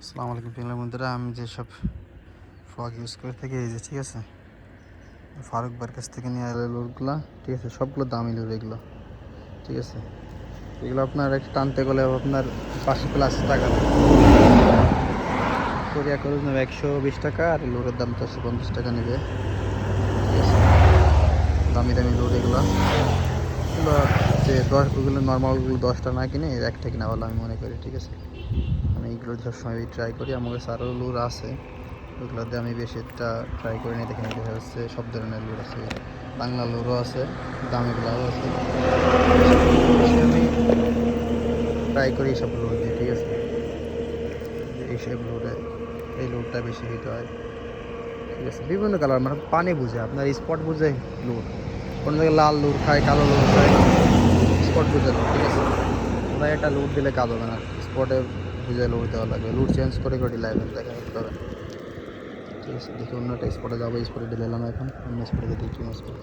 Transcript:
আসসালামু আলাইকুম প্রিয় বন্ধুরা, আমি যেসব ফ্রক ইউজ করে থাকি এই যে ঠিক আছে, ফারুক ভাইয়ের কাছ থেকে নিয়ে এলো লুরগুলো। ঠিক আছে, সবগুলো দামি লুর এগুলো। ঠিক আছে, এগুলো আপনার একটা টানতে গেলে আপনার 500+ টাকা কোরিয়া খরচ নেবে 120 টাকা, আর লুরের দাম 450 টাকা নেবে। ঠিক আছে, দামি দামি লুর এগুলো। এগুলো যে ওগুলো নর্মালগুলো 10টা না কিনে একটা কিনা ভালো আমি মনে করি। ঠিক আছে, আমি এগুলো সবসময় ট্রাই করি। আমার কাছে আরও লুর আছে, ওগুলোতে আমি বেশি একটা ট্রাই করি না। দেখেন দেখা যাচ্ছে সব ধরনের লুর আছে, বাংলা লুরও আছে, দামিগুলাও আছে। বেশি আমি ট্রাই করি এইসব লুর দিয়ে। ঠিক আছে, এইসব লুরে এই লুরটা বেশি হিট হয়। ঠিক আছে, বিভিন্ন কালার মানে পানি বুঝে, আপনার স্পট বুঝে লুর। কোনো জায়গায় লাল লুর খায়, কালো লুর খায়, স্পট বুঝে লুর। ঠিক আছে, ভাই একটা লুর দিলে কাজ হবে না, স্পটে বুঝে লুর দেওয়া লাগবে। লুর চেঞ্জ করে করে লাইবেন, দেখা করতে হবে। ঠিক আছে, দেখি অন্য একটা স্পটে যাবো, স্পটে ঢেলে এলাম, এখন অন্য স্পটে দেখি কি মাছ পাই।